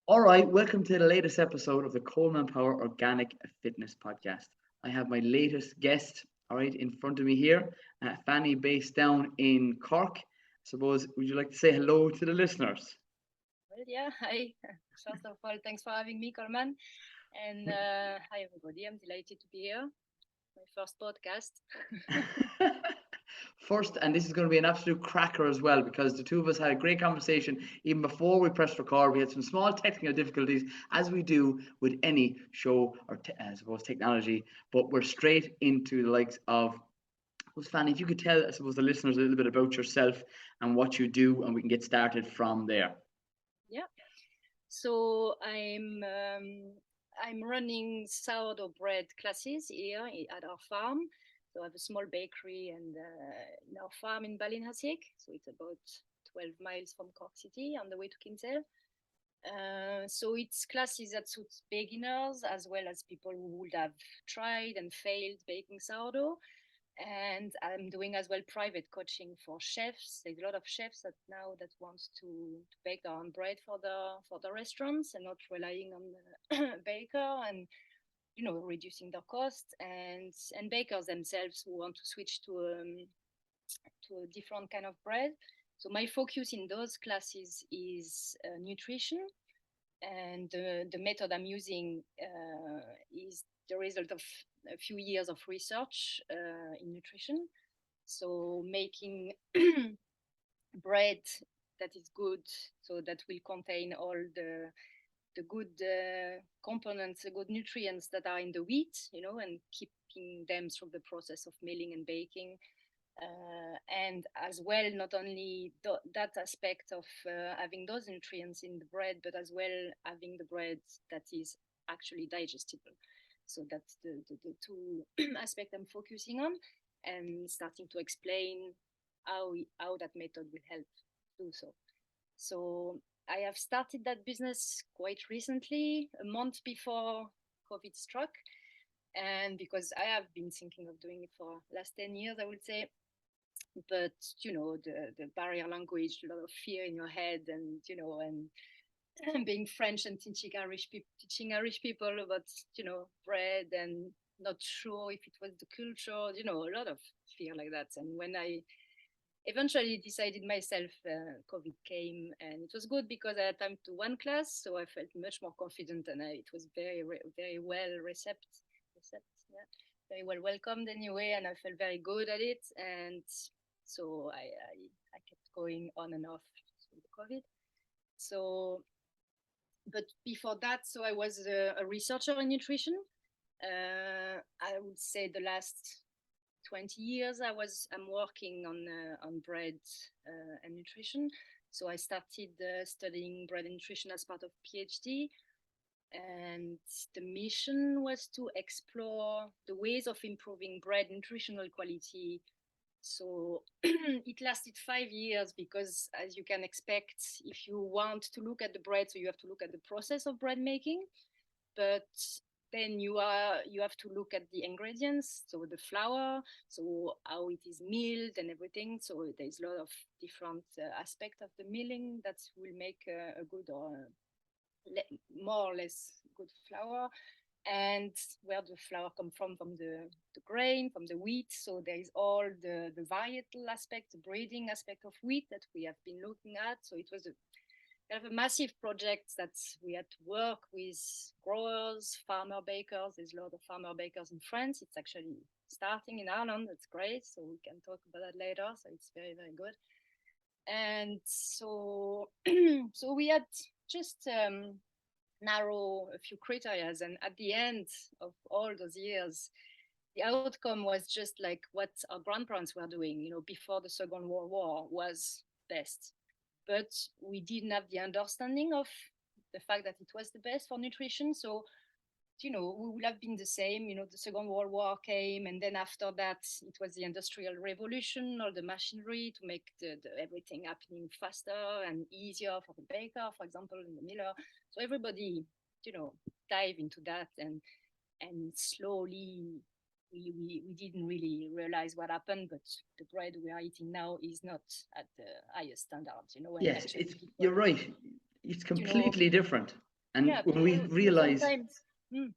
All right, welcome to the latest episode of the Coleman Power Organic Fitness Podcast. I have my latest guest, all right, in front of me here, Fanny, based down in Cork. Suppose, would you like to say hello to the listeners? Well, yeah, hi. First of all, thanks for having me, Coleman. And hi, everybody. I'm delighted to be here. My first podcast. First, and this is going to be an absolute cracker as well because the two of us had a great conversation even before we pressed record. We had some small technical difficulties, as we do with any show or, I suppose, technology, but we're straight into the likes of. Well, Fanny, if you could tell, I suppose, the listeners a little bit about yourself and what you do, and we can get started from there. Yeah. So I'm running sourdough bread classes here at our farm. So I have a small bakery and in our farm in Ballinhasig. So it's about 12 miles from Cork City on the way to Kinsale. So it's classes that suits beginners as well as people who would have tried and failed baking sourdough. And I'm doing as well private coaching for chefs. There's a lot of chefs that now that wants to bake their own bread for the restaurants and not relying on the baker and reducing their costs and bakers themselves who want to switch to a different kind of bread. So my focus in those classes is nutrition, and the method I'm using is the result of a few years of research in nutrition. So making bread that is good, so that will contain all the good components, the good nutrients that are in the wheat, and keeping them through the process of milling and baking. And as well, not only that aspect of having those nutrients in the bread, but as well having the bread that is actually digestible. So that's the two aspects I'm focusing on and starting to explain how that method will help do so. So I have started that business quite recently, a month before COVID struck. And because I have been thinking of doing it for last 10 years, I would say, but the barrier language, a lot of fear in your head, and being French and teaching Irish people about bread and not sure if it was the culture, a lot of fear like that. And when I eventually decided myself, COVID came, and it was good because I had time to one class, so I felt much more confident, and it was very well yeah, very well welcomed anyway, and I felt very good at it, and so I kept going on and off through the COVID. So, but before that, so I was a researcher in nutrition. I would say the last 20 years I'm working on bread and nutrition. So I started studying bread and nutrition as part of PhD, and the mission was to explore the ways of improving bread nutritional quality. So it lasted 5 years because, as you can expect, if you want to look at the bread, so you have to look at the process of bread making, but then you have to look at the ingredients, so the flour, so how it is milled and everything. So there's a lot of different aspects of the milling that will make a good or more or less good flour, and where the flour come from the grain, from the wheat. So there is all the varietal aspect, the breeding aspect of wheat that we have been looking at. So it was a kind of a massive project that we had to work with growers, farmer bakers. There's a lot of farmer bakers in France. It's actually starting in Ireland. That's great. So we can talk about that later. So it's very good. And so so we had just narrow a few criteria, and at the end of all those years, the outcome was just like what our grandparents were doing, before the Second World War was best. But we didn't have the understanding of the fact that it was the best for nutrition. So we would have been the same. The Second World War came, and then after that, it was the Industrial Revolution, all the machinery to make everything happening faster and easier for the baker, for example, and the miller. So everybody, dive into that, and slowly we didn't really realize what happened, but the bread we are eating now is not at the highest standards, and Yes, actually you're people, right. It's you know, completely different. And Yeah, when we people realize sometimes. Mm,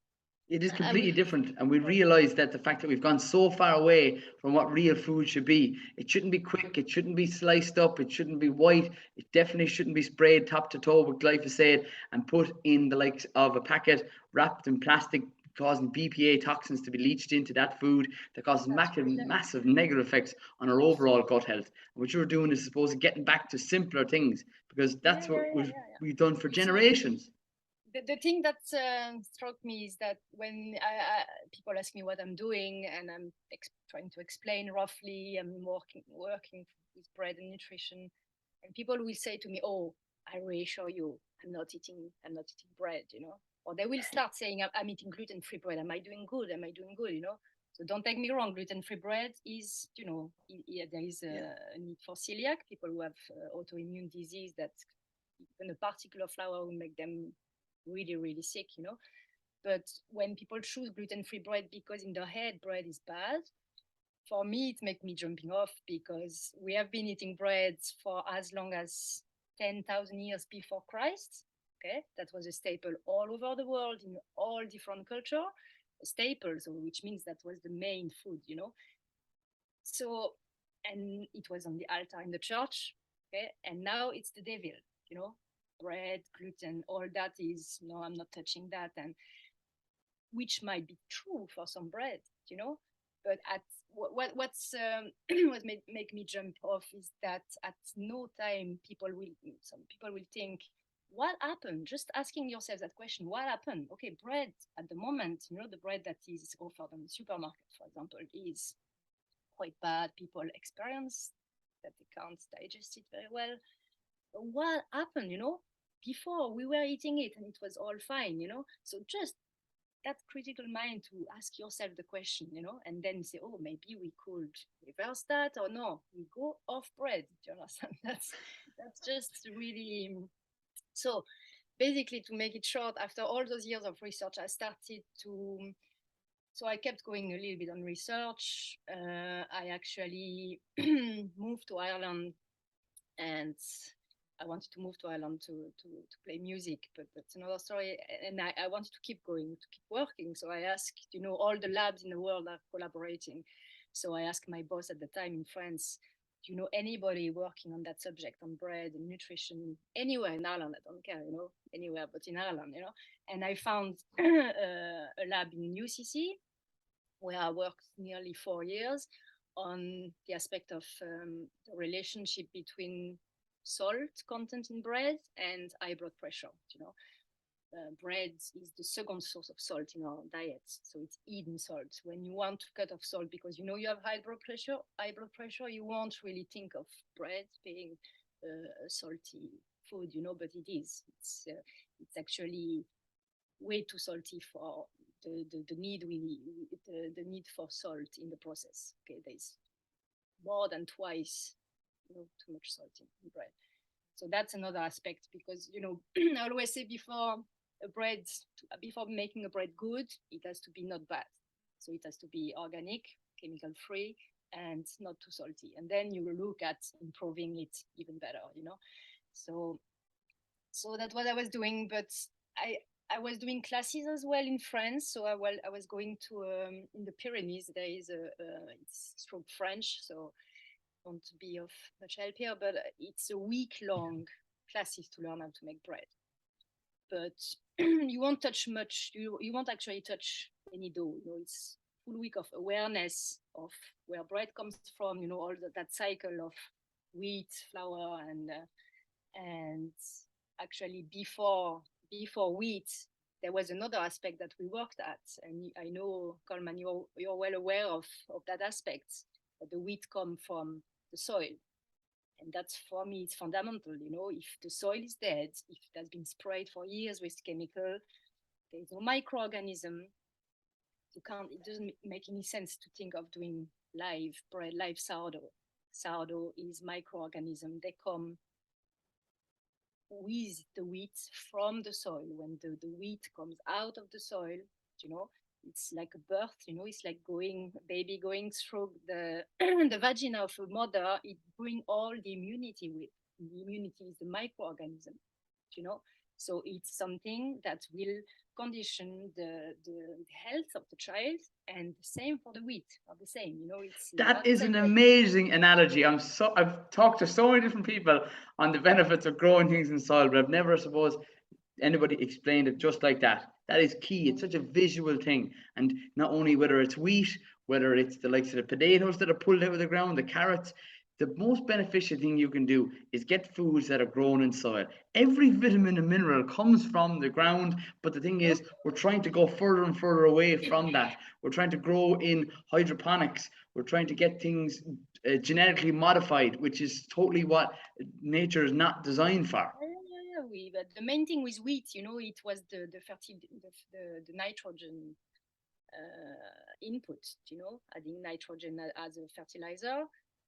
it is I will. completely different, and we Sorry. realize that the fact that we've gone so far away from what real food should be, it shouldn't be quick, it shouldn't be sliced up, it shouldn't be white, it definitely shouldn't be sprayed top to toe with glyphosate and put in the likes of a packet wrapped in plastic, causing BPA toxins to be leached into that food that causes That's massive, right. massive negative effects on our overall gut health. And what you're doing is supposed to getting back to simpler things, because Yeah, that's yeah, what yeah, yeah, yeah. we've done for It's generations. the thing that struck me is that when people ask me what I'm doing and I'm trying to explain roughly, I'm working with bread and nutrition, and people will say to me, "Oh, I reassure you, I'm not eating bread," or they will start saying, I'm eating gluten-free bread. Am I doing good? Am I doing good? So don't take me wrong. Gluten-free bread is, there is Yeah. a need for celiac people who have autoimmune disease that even a particular flour will make them really, really sick. But when people choose gluten-free bread because in their head bread is bad, for me it makes me jumping off because we have been eating bread for as long as 10,000 years before Christ. Okay, that was a staple all over the world in all different culture. A staple, so which means that was the main food. So, and it was on the altar in the church. Okay, and now it's the devil. You know, bread, gluten, all that is no, I'm not touching that, and which might be true for some bread. But at what's what make me jump off is that at no time some people will think what happened. Just asking yourself that question, what happened? Okay, bread at the moment, the bread that is offered in the supermarket, for example, is quite bad. People experience that they can't digest it very well. But what happened? Before we were eating it and it was all fine. So just that critical mind to ask yourself the question, and then say, oh, maybe we could reverse that, or no, we go off bread. Do you understand? That's just really. So basically, to make it short, after all those years of research, I started to. So I kept going a little bit on research. I actually moved to Ireland, and I wanted to move to Ireland to play music, but that's another story. And I wanted to keep going, to keep working. So I asked, all the labs in the world are collaborating. So I asked my boss at the time in France, do you know anybody working on that subject, on bread and nutrition, anywhere in Ireland? I don't care, anywhere but in Ireland. And I found a lab in UCC where I worked nearly 4 years on the aspect of the relationship between salt content in bread and high blood pressure. Bread is the second source of salt in our diet, so it's hidden salt. When you want to cut off salt because you have high blood pressure, you won't really think of bread being a salty food, but it is. It's actually way too salty for the need we need, the need for salt in the process. Okay, there's more than twice too much salt in bread. So that's another aspect because I always say before making a bread good, it has to be not bad. So it has to be organic, chemical free, and not too salty. And then you will look at improving it even better. So that's what I was doing, but I was doing classes as well in France. So I was going to in the Pyrenees. There is it's from French, so I don't be of much help here. But it's a week-long classes to learn how to make bread. But you won't touch much. You won't actually touch any dough. It's full week of awareness of where bread comes from. All that cycle of wheat, flour, and actually before wheat, there was another aspect that we worked at, and I know, Coleman, you're well aware of that aspect, that the wheat come from the soil, and that's, for me, it's fundamental. If the soil is dead, if it has been sprayed for years with chemical, there's no microorganism. It doesn't make any sense to think of doing live bread, live sourdough. Sourdough is microorganism. They come with the wheat from the soil. When the wheat comes out of the soil, it's like a birth. It's like baby going through the the vagina of a mother. It brings all the immunity with. The immunity is the microorganism, So it's something that will condition the health of the child, and the same for the wheat, are the same. It's That not is an amazing analogy. I've talked to so many different people on the benefits of growing things in soil, but I've never, suppose, anybody explained it just like that. That is key. It's such a visual thing. And not only whether it's wheat, whether it's the likes of the potatoes that are pulled out of the ground, the carrots, the most beneficial thing you can do is get foods that are grown in soil. Every vitamin and mineral comes from the ground, but the thing is, we're trying to go further and further away from that. We're trying to grow in hydroponics. We're trying to get things genetically modified, which is totally what nature is not designed for. But the main thing with wheat, it was the nitrogen input, adding nitrogen as a fertilizer,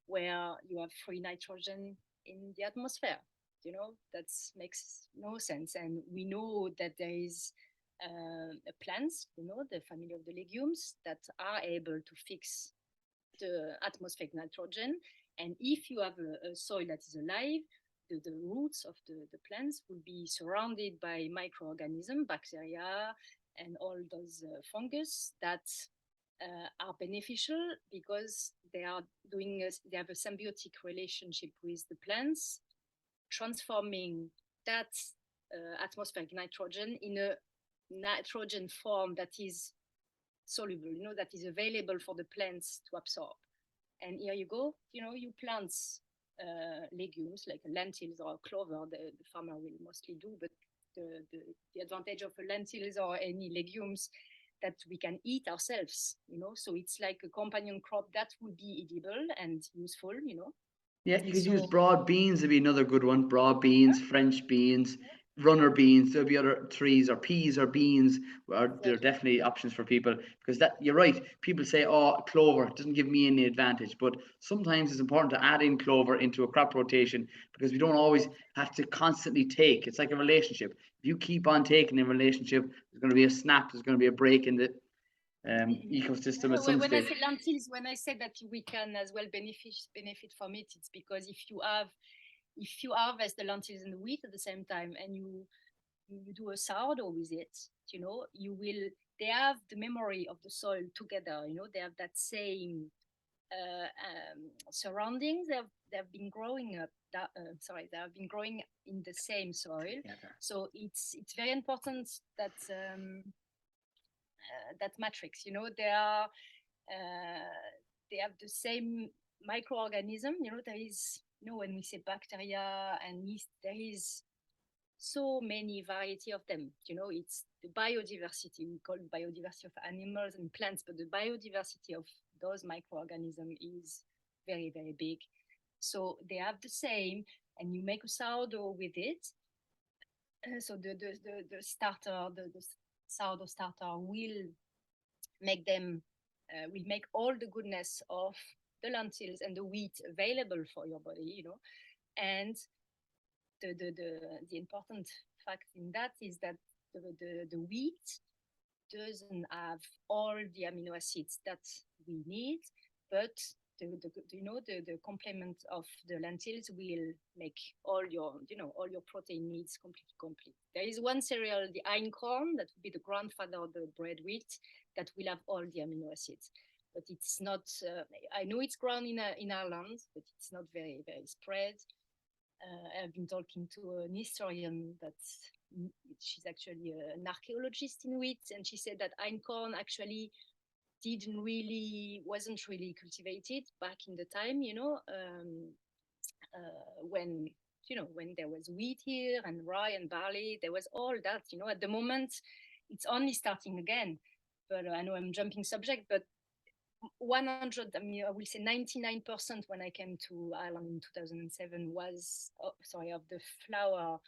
where you have free nitrogen in the atmosphere. That makes no sense. And we know that there is plants, the family of the legumes, that are able to fix the atmospheric nitrogen. And if you have a soil that is alive, the roots of the plants will be surrounded by microorganisms, bacteria, and all those fungus that are beneficial, because they have a symbiotic relationship with the plants, transforming that atmospheric nitrogen in a nitrogen form that is soluble, that is available for the plants to absorb. And here you go, you plant legumes like lentils or clover, the farmer will mostly do, but the advantage of lentils or any legumes that we can eat ourselves, so it's like a companion crop that would be edible and useful. Yeah, you could use broad beans to be another good one. Broad beans, French beans, runner beans. There'll be other trees or peas or beans. They're definitely options for people, because that, you're right. People say, "Oh, clover doesn't give me any advantage," but sometimes it's important to add in clover into a crop rotation, because we don't always have to constantly take. It's like a relationship. If you keep on taking in a relationship, there's going to be a snap. There's going to be a break in the ecosystem at some When I stage. say lentils, when I say that we can as well benefit from it, it's because if you harvest the lentils and the wheat at the same time, and you do a sourdough with it, they have the memory of the soil together. They have that same surroundings. They have been growing up. They have been growing in the same soil. So it's very important that that matrix. They have the same microorganism. There is, when we say bacteria and yeast, there is so many variety of them. It's the biodiversity. We call it biodiversity of animals and plants, but the biodiversity of those microorganisms is very, very big. So they have the same, and you make a sourdough with it. So the starter, the sourdough starter will make all the goodness of the lentils and the wheat available for your body. And the important fact in that is that the wheat doesn't have all the amino acids that we need, but the complement of the lentils will make all your protein needs completely complete. There is one cereal, the einkorn, that would be the grandfather of the bread wheat, that will have all the amino acids. But it's not. I know it's grown in Ireland, but it's not very, very spread. I've been talking to an historian she's actually an archaeologist in wheat, and she said that einkorn actually wasn't really cultivated back in the time, when there was wheat here and rye and barley, there was all that, at the moment it's only starting again. But I know I'm jumping subject, but 100, I will say 99% when I came to Ireland in 2007 of the flour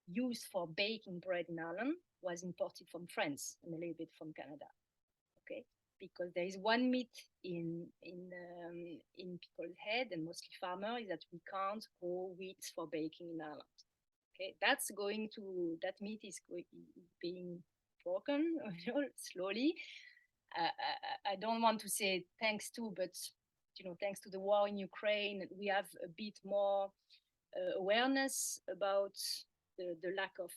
used for baking bread in Ireland was imported from France and a little bit from Canada. Okay, because there is one myth in people's head, and mostly farmers, is that we can't grow wheat for baking in Ireland. Okay, that myth is being broken slowly. I don't want to say thanks to, but thanks to the war in Ukraine, we have a bit more awareness about the lack of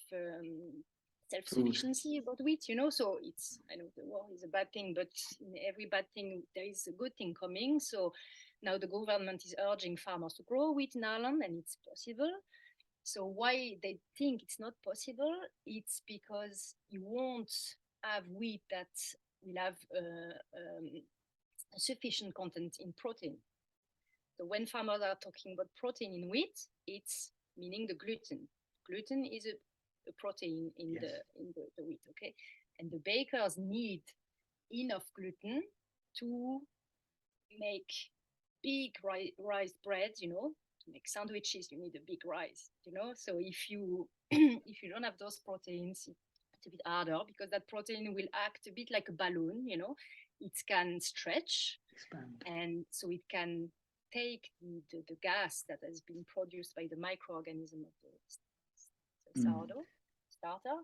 self-sufficiency about wheat, you know. So it's, I know the war is a bad thing, but in every bad thing there is a good thing coming. So now the government is urging farmers to grow wheat in Ireland, and it's possible. So why they think it's not possible? It's because you won't have wheat that will have a sufficient content in protein. So when farmers are talking about protein in wheat, it's meaning the gluten. Gluten is a protein in the wheat, okay? And the bakers need enough gluten to make big rice bread, you know. To make sandwiches, you need a big rice, you know. So if you if you don't have those proteins, it's a bit harder, because that protein will act a bit like a balloon, you know. It can stretch, expand, and so it can take the gas that has been produced by the microorganism of the sourdough starter,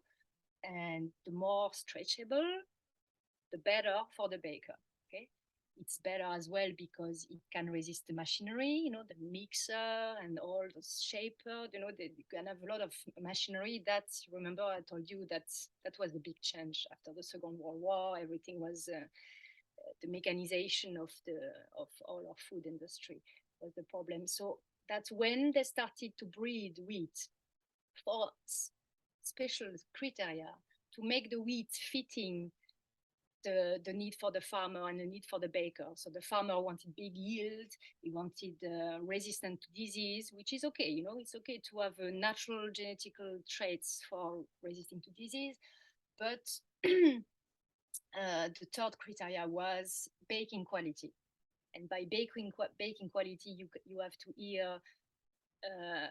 and the more stretchable, the better for the baker. Okay, it's better as well because it can resist the machinery, you know, the mixer and all the shaper. You know, you can have a lot of machinery. That's, remember I told you that was the big change after the Second World War. Everything was the mechanization of all our food industry was the problem. So that's when they started to breed wheat for special criteria to make the wheat fitting the need for the farmer and the need for the baker. So the farmer wanted big yield, he wanted resistant to disease, which is okay. You know, it's okay to have natural genetical traits for resisting to disease, but the third criteria was baking quality. And by baking quality, you have to hear a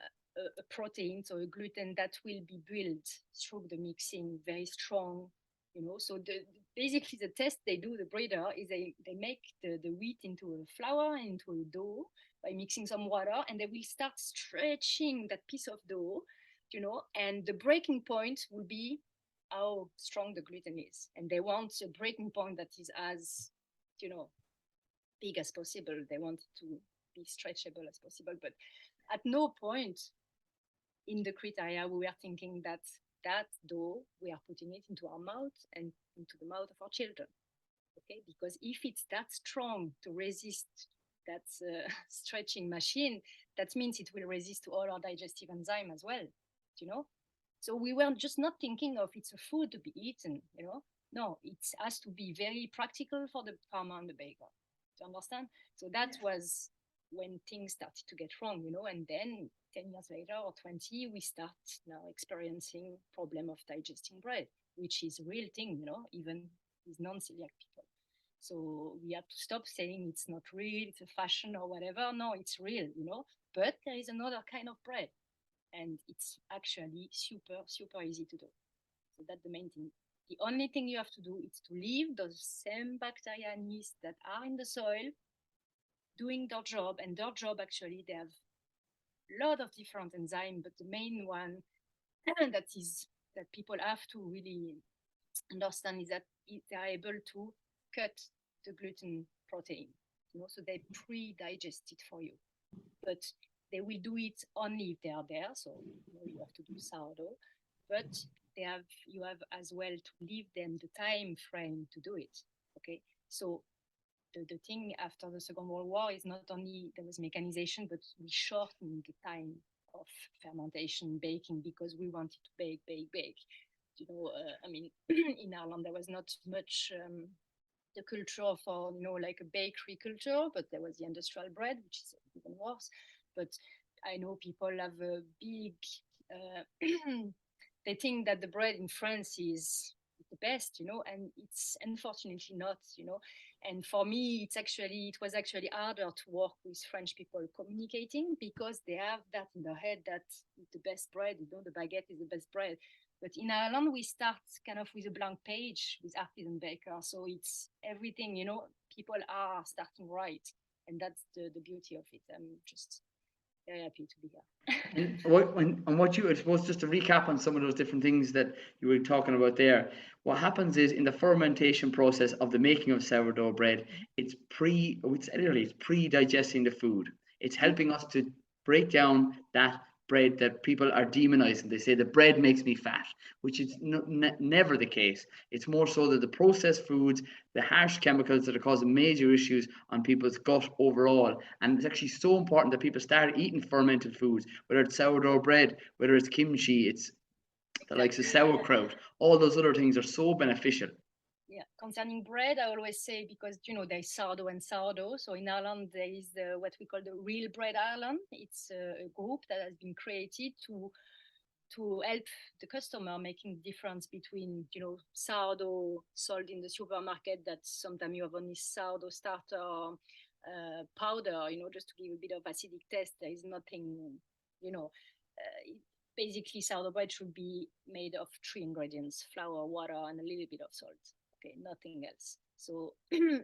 protein, so a gluten that will be built through the mixing, very strong, you know. So basically the test they do, the breeder, is they make the wheat into a flour, into a dough by mixing some water, and they will start stretching that piece of dough, you know, and the breaking point will be how strong the gluten is. And they want a breaking point that is as, you know, big as possible. They want it to be stretchable as possible. But at no point in the criteria we were thinking that dough, we are putting it into our mouth and into the mouth of our children. Okay, because if it's that strong to resist that stretching machine, that means it will resist to all our digestive enzyme as well, you know. So we were just not thinking of it's a food to be eaten, you know. No, it has to be very practical for the farmer and the baker. Do you understand? So that was when things started to get wrong, you know. And then 10 years later or 20, we start now experiencing problem of digesting bread, which is a real thing, you know, even with non-celiac people. So we have to stop saying it's not real, it's a fashion or whatever. No, it's real, you know. But there is another kind of bread, and it's actually super, super easy to do. So that's the main thing. The only thing you have to do is to leave those same bacteria and yeast that are in the soil doing their job. And their job, actually, they have a lot of different enzymes, but the main one that people have to really understand is that they are able to cut the gluten protein, you know, so they pre-digest it for you. But they will do it only if they are there. So you know, you have to do sourdough, but you have as well to leave them the time frame to do it. Okay, so the thing after the Second World War is not only there was mechanization, but we shortened the time of fermentation, baking, because we wanted to bake. You know, I mean, in Ireland there was not much the culture for, you know, like a bakery culture, but there was the industrial bread, which is even worse. But I know people have a big they think that the bread in France is the best, you know, and it's unfortunately not, you know. And for me, it was actually harder to work with French people communicating, because they have that in their head that the best bread, you know, the baguette is the best bread. But in Ireland, we start kind of with a blank page with artisan baker. So it's everything, you know, people are starting right. And that's the beauty of it. I'm just very happy to be here. I suppose, just to recap on some of those different things that you were talking about there, what happens is in the fermentation process of the making of sourdough bread, it's pre-digesting the food. It's helping us to break down that bread that people are demonizing. They say the bread makes me fat, which is never the case. It's more so that the processed foods, the harsh chemicals that are causing major issues on people's gut overall. And it's actually so important that people start eating fermented foods, whether it's sourdough bread, whether it's kimchi, it's the likes of sauerkraut. All those other things are so beneficial. Yeah, concerning bread, I always say, because there's sourdough and sourdough. So in Ireland there is what we call the Real Bread Ireland. It's a group that has been created to help the customer making the difference between sourdough sold in the supermarket, that sometimes you have only sourdough starter powder, just to give a bit of acidic taste. There is nothing, basically sourdough bread should be made of 3 ingredients: flour, water, and a little bit of salt. Okay, nothing else. So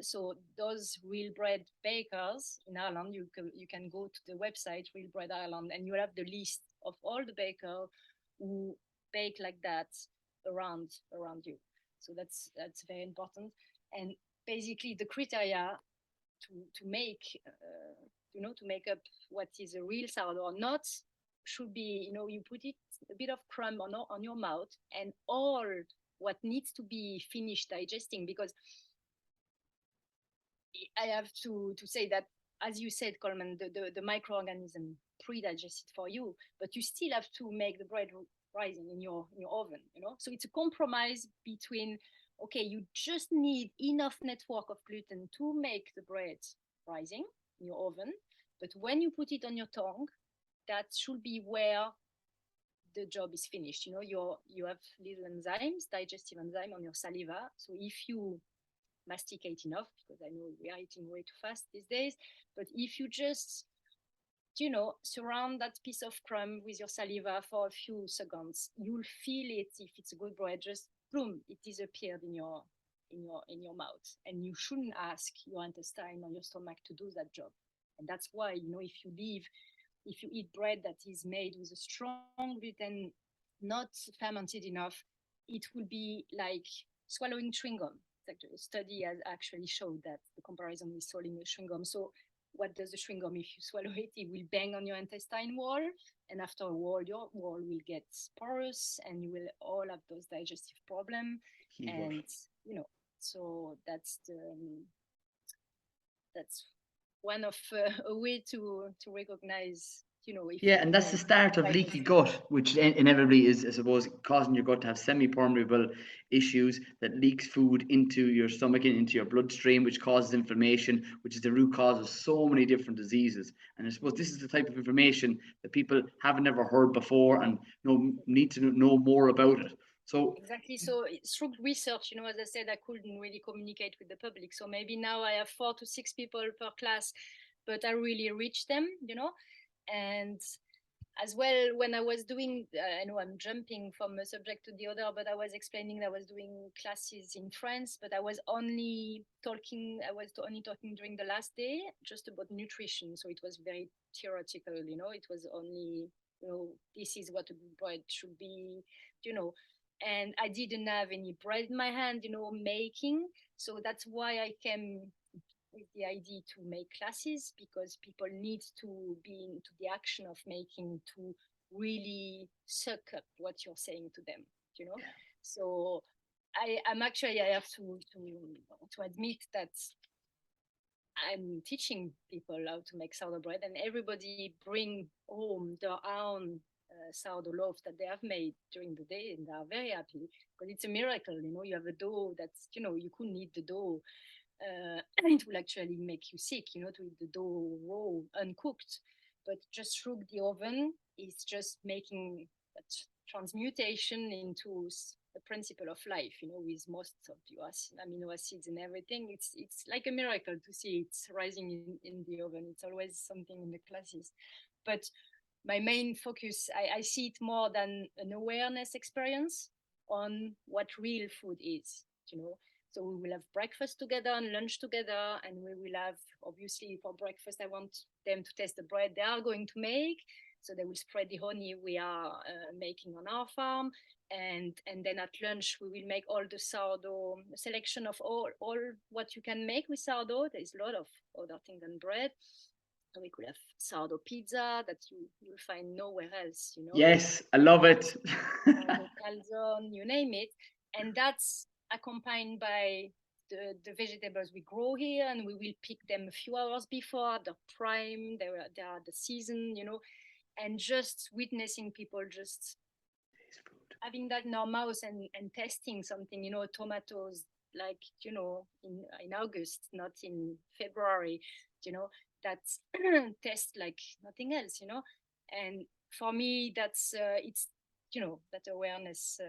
so those Real Bread bakers in Ireland, you can go to the website Real Bread Ireland, and you will have the list of all the bakers who bake like that around you. So that's very important. And basically the criteria to make to make up what is a real sourdough or not should be, you put it a bit of crumb on your mouth, and all what needs to be finished digesting. Because I have to say that, as you said, Coleman, the microorganism pre-digested for you, but you still have to make the bread rising in your oven, So it's a compromise between, okay, you just need enough network of gluten to make the bread rising in your oven, but when you put it on your tongue, that should be where the job is finished. You have little enzymes, digestive enzyme on your saliva. So if you masticate enough, because I know we are eating way too fast these days, but if you just surround that piece of crumb with your saliva for a few seconds, you'll feel it. If it's a good bread, just boom, it disappeared in your mouth, and you shouldn't ask your intestine or your stomach to do that job. And that's why, if you eat bread that is made with a strong gluten, not fermented enough, it will be like swallowing chewing gum. A study has actually showed that, the comparison with swallowing a chewing gum. So what does the chewing gum? If you swallow it, it will bang on your intestine wall, and after a while your wall will get porous, and you will all have those digestive problems. And so that's one of a way to recognize, and that's the start of leaky gut, which inevitably is, I suppose, causing your gut to have semi-permeable issues that leaks food into your stomach and into your bloodstream, which causes inflammation, which is the root cause of so many different diseases. And I suppose this is the type of information that people haven't ever heard before and need to know more about it. So exactly. So through research, as I said, I couldn't really communicate with the public. So maybe now I have 4 to 6 people per class, but I really reach them, And as well, when I was doing, I know I'm jumping from a subject to the other, but I was explaining that I was doing classes in France, but I was only talking during the last day just about nutrition. So it was very theoretical, it was only, this is what a good bread should be, and I didn't have any bread in my hand, making. So that's why I came with the idea to make classes, because people need to be into the action of making to really suck up what you're saying to them, So I'm actually, I have to admit that I'm teaching people how to make sourdough bread, and everybody bring home their own sourdough loaf that they have made during the day, and they are very happy, because it's a miracle. You have a dough that's, you couldn't eat the dough. It will actually make you sick, to eat the dough raw, uncooked. But just through the oven, it's just making that transmutation into the principle of life, with most of the amino acids and everything. It's like a miracle to see it rising in the oven. It's always something in the classes. But my main focus, I see it more than an awareness experience on what real food is, So we will have breakfast together and lunch together, and we will have, obviously, for breakfast, I want them to taste the bread they are going to make. So they will spread the honey we are making on our farm. And then at lunch, we will make all the sourdough, selection of all what you can make with sourdough. There's a lot of other things than bread. So we could have sourdough pizza that you'll find nowhere else, Yes, I love it. Sourdough calzone, you name it. And that's accompanied by the vegetables we grow here, and we will pick them a few hours before the prime, they are the season, and just witnessing people just having that in our mouth and testing something, tomatoes, like, in August, not in February, that taste like nothing else, and for me, that's it's, that awareness,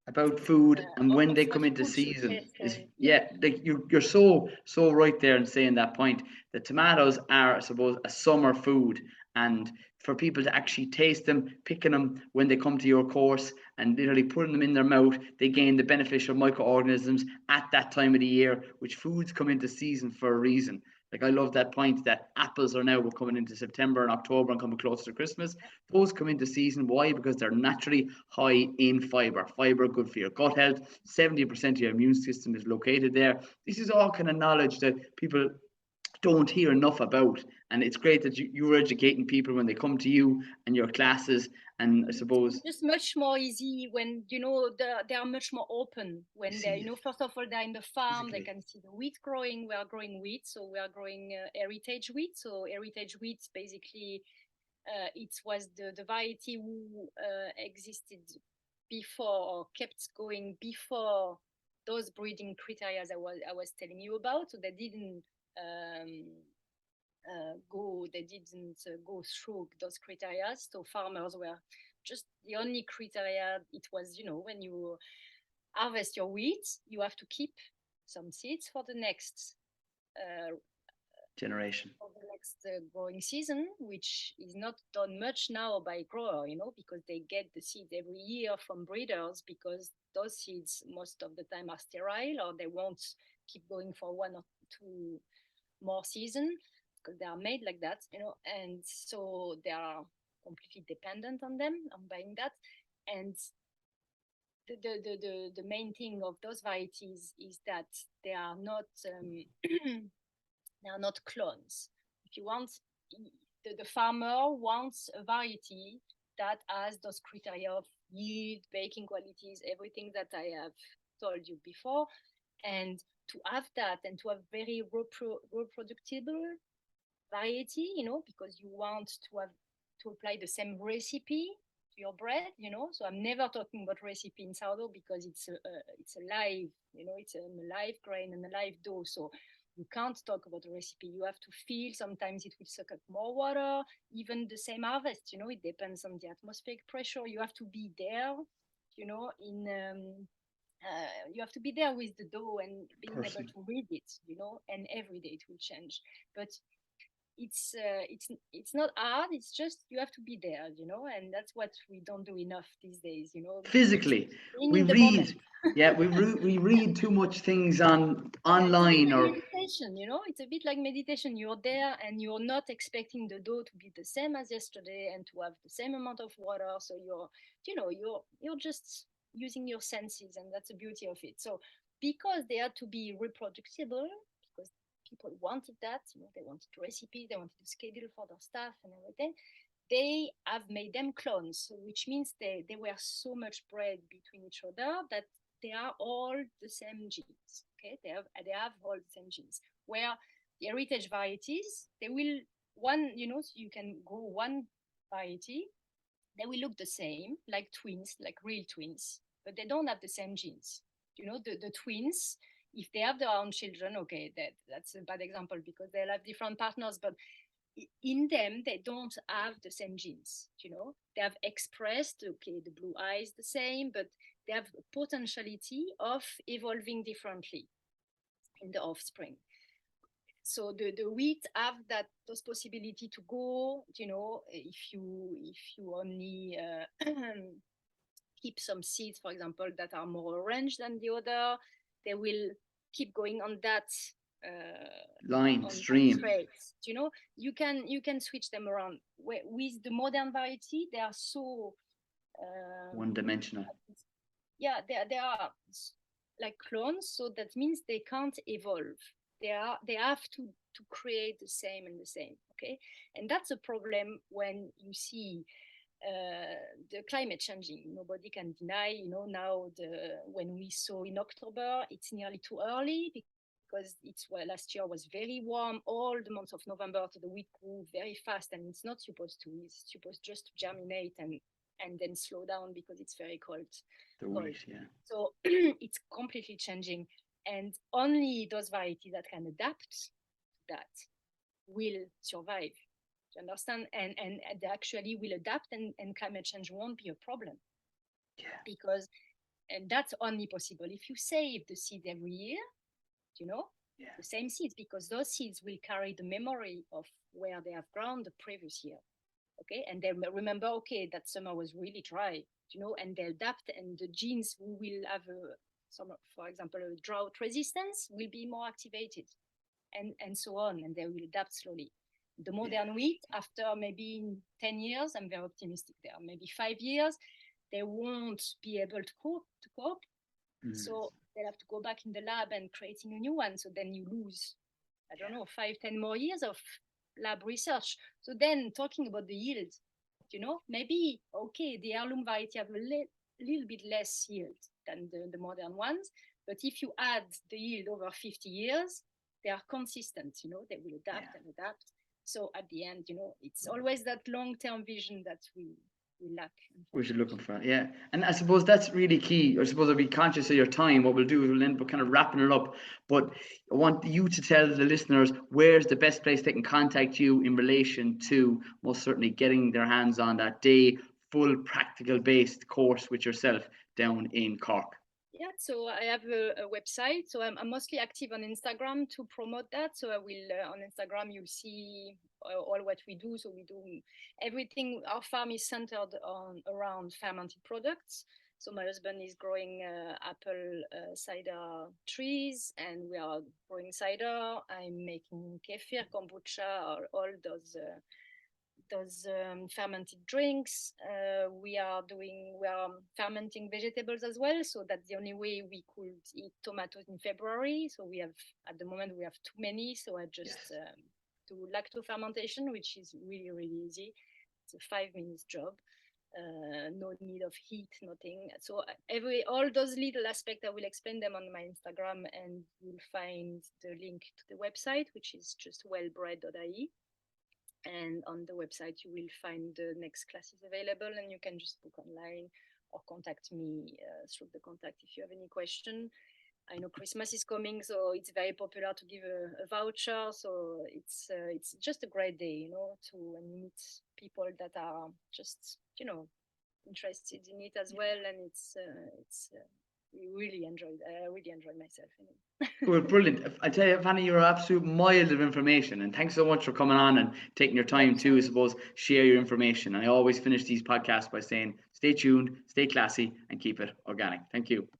About food and when of they what come into food should season taste. is, And yeah, like you're so right there in saying that point. The tomatoes are, I suppose, a summer food, and for people to actually taste them, picking them when they come to your course and literally putting them in their mouth, they gain the beneficial microorganisms at that time of the year, which foods come into season for a reason. Like, I love that point that apples are now, we're coming into September and October and coming close to Christmas. Those come into season. Why? Because they're naturally high in fiber. Fiber, good for your gut health. 70% of your immune system is located there. This is all kind of knowledge that people don't hear enough about. And it's great that you're educating people when they come to you and your classes. And I suppose it's just much more easy when, they are much more open when they're, first of all, they're in the farm, they can see the wheat growing. We are growing wheat, so we are growing heritage wheat. So heritage wheat, basically, it was the variety who existed before, or kept going before those breeding criteria I was telling you about. So they didn't go through those criteria. So farmers were just the only criteria. It was, when you harvest your wheat, you have to keep some seeds for the next generation. for the next growing season, which is not done much now by grower, because they get the seeds every year from breeders, because those seeds most of the time are sterile, or they won't keep going for 1 or 2 more season, because they are made like that, and so they are completely dependent on them, on buying that. And the main thing of those varieties is that they are not they are not clones. If you want, the farmer wants a variety that has those criteria of yield, baking qualities, everything that I have told you before. And to have that, and to have very reproducible variety, because you want to apply the same recipe to your bread, So I'm never talking about recipe in sourdough, because it's a live, it's a live grain and a live dough. So you can't talk about a recipe. You have to feel. Sometimes it will suck up more water. Even the same harvest, it depends on the atmospheric pressure. You have to be there, you have to be there with the dough and being able to read it, and every day it will change. But it's not hard. It's just you have to be there, and that's what we don't do enough these days, Physically, we in the read. moment. Yeah, we read too much things online, or meditation, it's a bit like meditation. You're there and you're not expecting the dough to be the same as yesterday and to have the same amount of water. So you're just using your senses, and that's the beauty of it. So because they had to be reproducible, because people wanted that, they wanted recipes, they wanted a schedule for their staff and everything, they have made them clones, which means they were so much bred between each other that they are all the same genes. Okay, they have all the same genes. Where the heritage varieties, they will so you can grow one variety, they will look the same, like twins, like real twins, but they don't have the same genes. The twins, if they have their own children, okay, that's a bad example because they'll have different partners, but in them they don't have the same genes. They have expressed, okay, the blue eyes the same, but they have a potentiality of evolving differently in the offspring. So the wheat have those possibility to go, if you only keep some seeds, for example, that are more orange than the other, they will keep going on that line stream. traits. You can switch them around. With the modern variety, they are so one-dimensional. Yeah, they are like clones, so that means they can't evolve. They have to to create the same and the same. Okay, and that's a problem when you see the climate changing. Nobody can deny, now when we saw in October, it's nearly too early because last year was very warm. All the months of November to the wheat grew very fast, and it's not supposed to. It's supposed just to germinate and then slow down because it's very cold. So it's completely changing, and only those varieties that can adapt to that will survive. You understand? And they actually will adapt, and climate change won't be a problem. Because and that's only possible if you save the seeds every year, the same seeds, because those seeds will carry the memory of where they have grown the previous year. Okay, and they remember, okay, that summer was really dry, and they adapt, and the genes who will have for example, a drought resistance will be more activated, and so on, and they will adapt slowly. The modern wheat, after maybe 10 years, I'm very optimistic there, maybe 5 years, they won't be able to cope. So they'll have to go back in the lab and creating a new one. So then you lose, 5-10 more years of lab research. So then talking about the yield, maybe, okay, the heirloom variety have a little bit less yield than the modern ones. But if you add the yield over 50 years, they are consistent, they will adapt and adapt. So at the end, it's always that long-term vision that we lack. Which you're looking for, yeah. And I suppose that's really key. I suppose I'll be conscious of your time. What we'll do is we'll end up kind of wrapping it up. But I want you to tell the listeners where's the best place they can contact you in relation to most certainly getting their hands on that day full practical-based course with yourself down in Cork. Yeah, so I have a website. So I'm mostly active on Instagram to promote that. So I will, on Instagram, you'll see all what we do. So we do everything. Our farm is centered around fermented products. So my husband is growing apple cider trees, and we are growing cider. I'm making kefir, kombucha, all those fermented drinks. We are fermenting vegetables as well, so that's the only way we could eat tomatoes in February. So at the moment we have too many, so I just do lacto fermentation, which is really, really easy. It's a 5 minutes job. No need of heat, nothing. So all those little aspects, I will explain them on my Instagram, and you'll find the link to the website, which is just Wellbread.ie. And on the website, you will find the next classes available, and you can just book online or contact me through the contact if you have any question. I know Christmas is coming, so it's very popular to give a voucher. So it's just a great day, to meet people that are just, interested in it as well. And we really enjoyed. I really enjoyed myself in it. Well, brilliant. I tell you, Fanny, you're an absolute mile of information, and thanks so much for coming on and taking your time to, I suppose, share your information. And I always finish these podcasts by saying, stay tuned, stay classy, and keep it organic. Thank you.